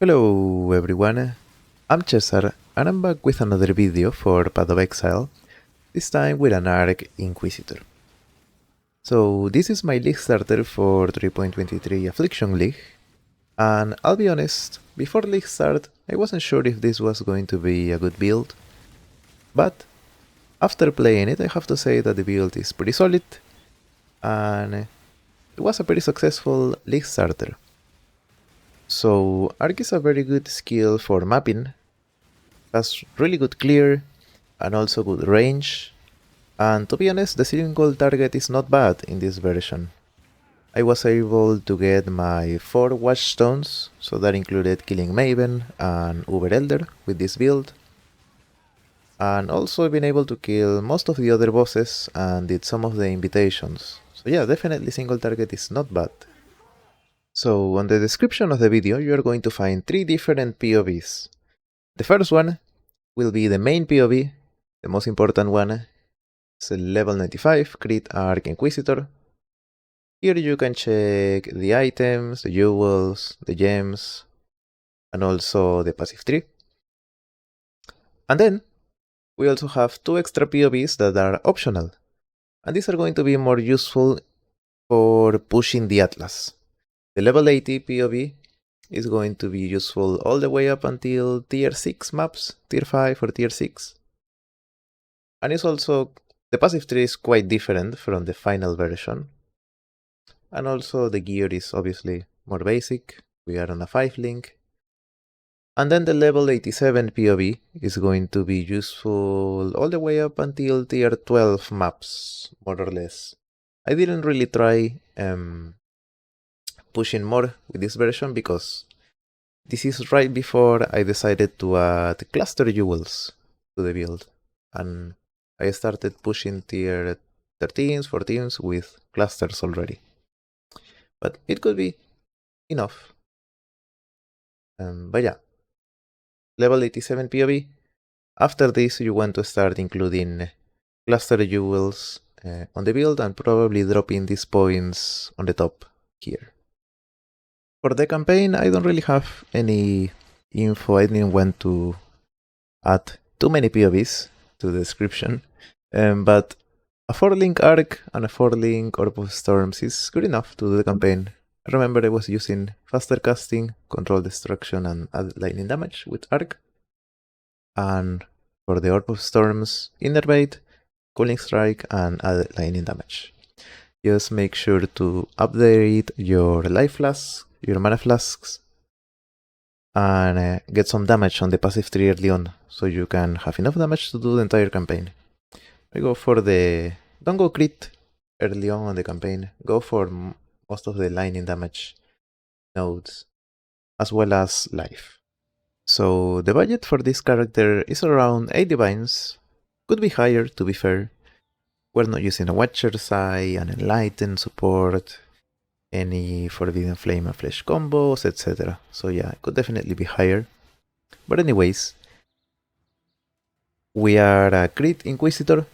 Hello everyone, I'm Cesar and I'm back with another video for Path of Exile, this time with an ARC Inquisitor. So this is my league starter for 3.23 Affliction League, and I'll be honest, before league start I wasn't sure if this was going to be a good build, but after playing it I have to say that the build is pretty solid and it was a pretty successful league starter. So Arc is a very good skill for mapping, has really good clear and also good range, and to be honest the single target is not bad in this version. I was able to get my 4 Watchstones, so that included killing Maven and Uber Elder with this build, and also I've been able to kill most of the other bosses and did some of the invitations, so yeah, definitely single target is not bad. So on the description of the video you are going to find 3 different PoBs. The first one will be the main PoB, the most important one. It's a level 95 Crit Arc Inquisitor. Here you can check the items, the jewels, the gems, and also the passive tree. And then we also have 2 extra PoBs that are optional, and these are going to be more useful for pushing the Atlas. The level 80 PoB is going to be useful all the way up until tier 6 maps, tier 5 or tier 6. And it's also, the passive tree is quite different from the final version. And also the gear is obviously more basic, we are on a 5 link. And then the level 87 PoB is going to be useful all the way up until tier 12 maps, more or less. I didn't really try pushing more with this version because this is right before I decided to add cluster jewels to the build, and I started pushing tier 13s, 14s with clusters already. But it could be enough. But yeah, level 87 PoB. After this you want to start including cluster jewels on the build and probably dropping these points on the top here. For the campaign I don't really have any info. I didn't want to add too many PoBs to the description, but a 4-link arc and a 4-link Orb of Storms is good enough to do the campaign. I remember I was using faster casting, control destruction, and add lightning damage with arc. And for the Orb of Storms, innervate, cooling strike, and add lightning damage. Just make sure to update your life flasks, your mana flasks, and get some damage on the passive tree early on, so you can have enough damage to do the entire campaign. I go for the... don't go crit early on the campaign, go for most of the lightning damage nodes, as well as life. So the budget for this character is around 8 divines, could be higher to be fair. We're not using a Watcher's Eye, an Enlighten support, any Forbidden Flame and Flesh combos, etc. So yeah, it could definitely be higher. But anyways, we are a Crit Inquisitor,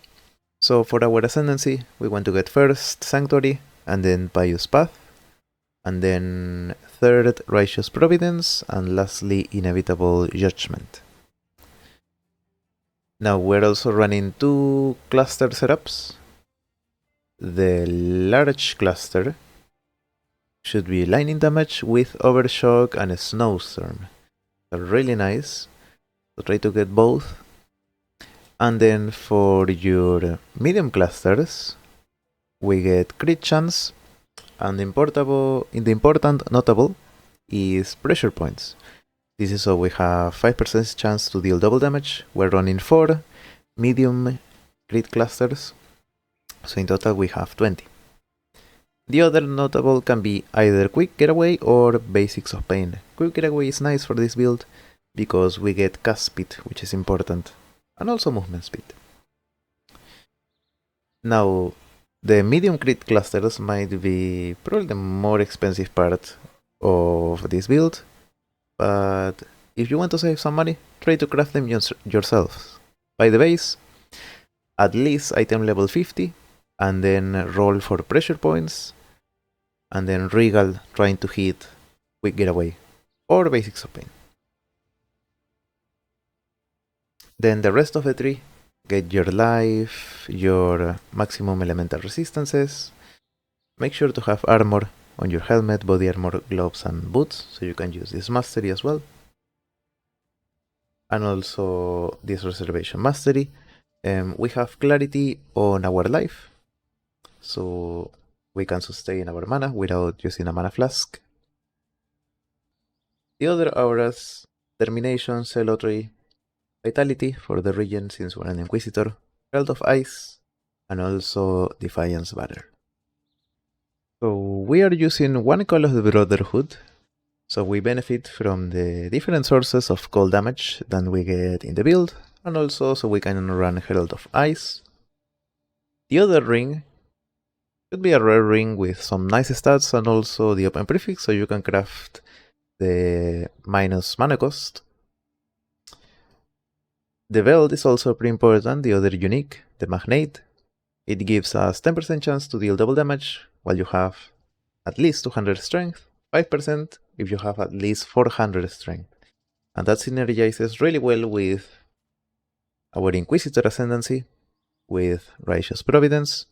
so for our Ascendancy we want to get first Sanctuary, and then Pious Path, and then third Righteous Providence, and lastly Inevitable Judgment. Now we're also running 2 cluster setups. The large cluster should be lightning damage with Overshock and a Snowstorm. They're really nice, so try to get both. And then for your medium clusters, we get crit chance, and the important notable is pressure points. This is so we have 5% chance to deal double damage. We're running 4 medium crit clusters, so in total we have 20. The other notable can be either Quick Getaway or Basics of Pain. Quick Getaway is nice for this build because we get cast speed, which is important, and also movement speed. Now, the medium crit clusters might be probably the more expensive part of this build, but if you want to save some money, try to craft them yourselves. Buy the base, at least item level 50, and then roll for pressure points, and then regal trying to hit Quick Getaway or Basics of Pain. Then the rest of the tree, get your life, your maximum elemental resistances. Make sure to have armor on your helmet, body armor, gloves, and boots, so you can use this mastery as well. And also this reservation mastery. We have clarity on our life, so we can sustain our mana without using a mana flask. The other auras, Termination, Cemetery, Vitality for the region since we're an Inquisitor, Herald of Ice, and also Defiance Banner. So we are using one Call of the Brotherhood, so we benefit from the different sources of cold damage that we get in the build, and also so we can run Herald of Ice. The other ring should be a rare ring with some nice stats and also the open prefix, so you can craft the minus mana cost. The belt is also pretty important, the other unique, the Magnate. It gives us 10% chance to deal double damage while you have at least 200 strength, 5% if you have at least 400 strength. And that synergizes really well with our Inquisitor Ascendancy, with Righteous Providence.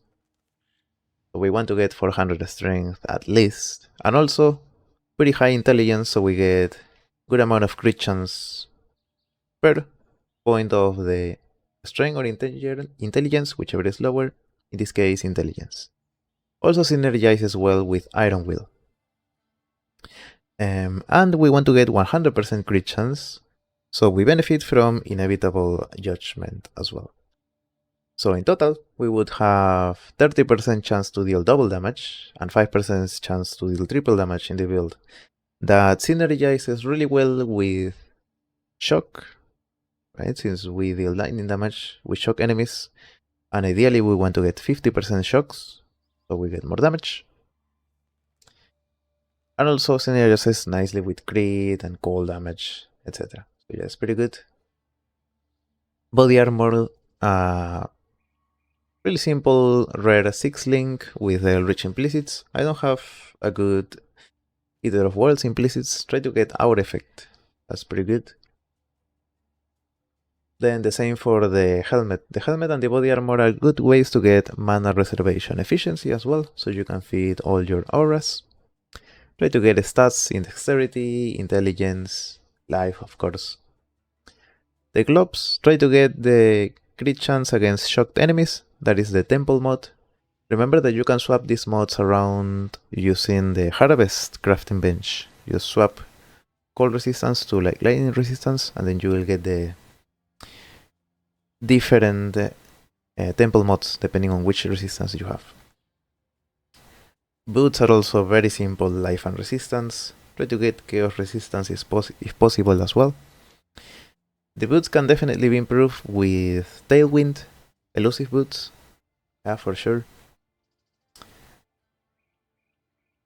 So we want to get 400 strength at least, and also pretty high intelligence, so we get good amount of crit chance per point of the strength or intelligence, whichever is lower, in this case intelligence. Also synergizes well with Iron Will. And we want to get 100% crit chance, so we benefit from Inevitable Judgment as well. So in total, we would have 30% chance to deal double damage and 5% chance to deal triple damage in the build. That synergizes really well with Shock, right? Since we deal lightning damage, we shock enemies, and ideally we want to get 50% shocks, so we get more damage. And also synergizes nicely with crit and cold damage, etc. So yeah, it's pretty good. Body armor, really simple rare 6-link with the rich implicits. I don't have a good Eater of Worlds implicits. Try to get our effect. That's pretty good. Then the same for the helmet. The helmet and the body armor are good ways to get mana reservation efficiency as well, so you can feed all your auras. Try to get stats in dexterity, intelligence, life, of course. The gloves, try to get the crit chance against shocked enemies. That is the temple mod. Remember that you can swap these mods around using the harvest crafting bench. You swap cold resistance to like lightning resistance, and then you will get the different temple mods depending on which resistance you have. Boots are also very simple life and resistance. Try to get chaos resistance if possible as well. The boots can definitely be improved with Tailwind, elusive boots, yeah, for sure.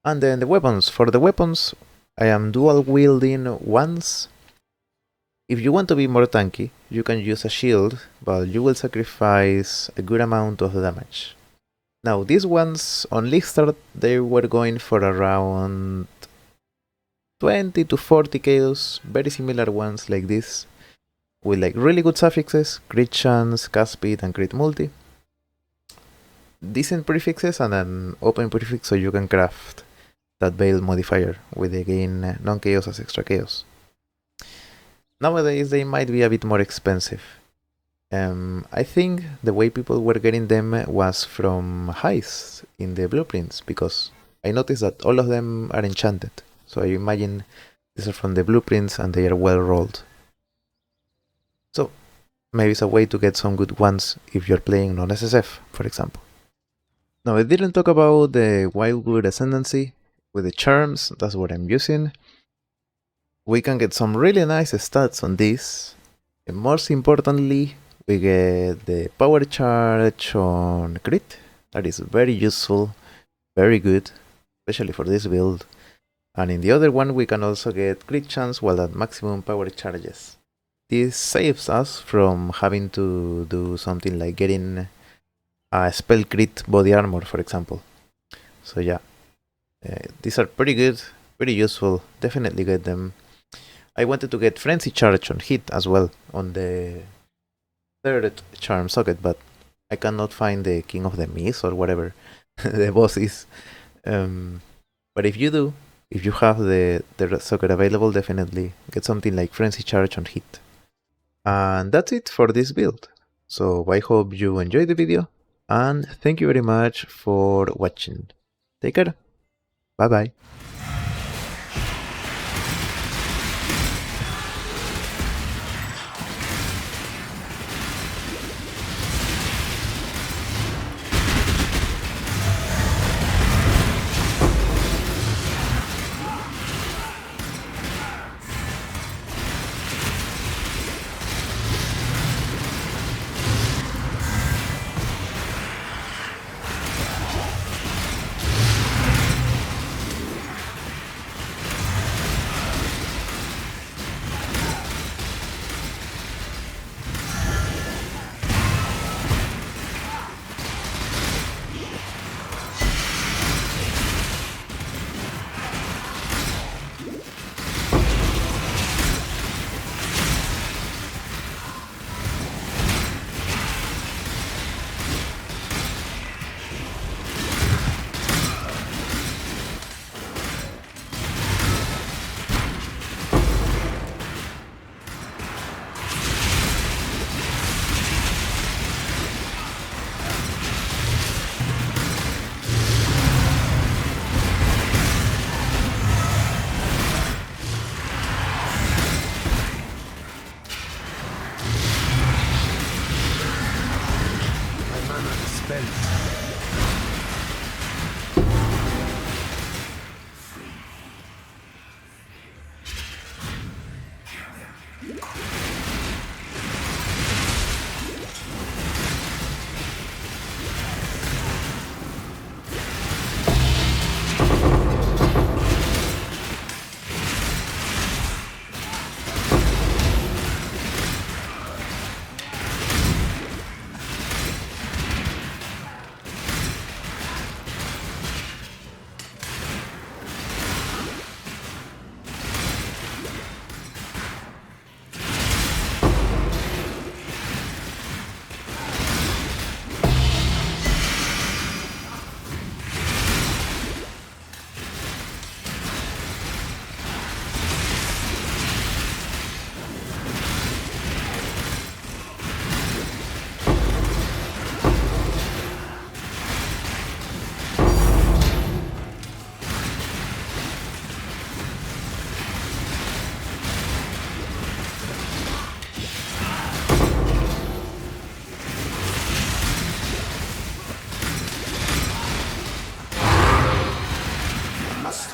And then the weapons. For the weapons, I am dual wielding wands. If you want to be more tanky, you can use a shield, but you will sacrifice a good amount of damage. Now, these ones on Lickstart, they were going for around 20 to 40 chaos, very similar ones like this, with like really good suffixes, crit chance, cast speed, and crit multi. Decent prefixes and an open prefix so you can craft that Veil modifier with again non-chaos as extra chaos. Nowadays they might be a bit more expensive. I think the way people were getting them was from highs in the blueprints, because I noticed that all of them are enchanted. So I imagine these are from the blueprints and they are well rolled. So maybe it's a way to get some good ones if you're playing non-SSF, for example. Now I didn't talk about the Wildwood Ascendancy with the charms, that's what I'm using. We can get some really nice stats on this. And most importantly, we get the power charge on crit. That is very useful, very good, especially for this build. And in the other one, we can also get crit chance while at maximum power charges. This saves us from having to do something like getting a spell crit body armor, for example. So yeah, these are pretty good, pretty useful. Definitely get them. I wanted to get frenzy charge on hit as well on the third charm socket, but I cannot find the King of the Mist or whatever the boss is. But if you do, if you have the socket available, definitely get something like Frenzy Charge on hit. And that's it for this build. So I hope you enjoyed the video, and thank you very much for watching. Take care. Bye bye.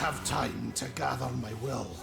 Have time to gather my will.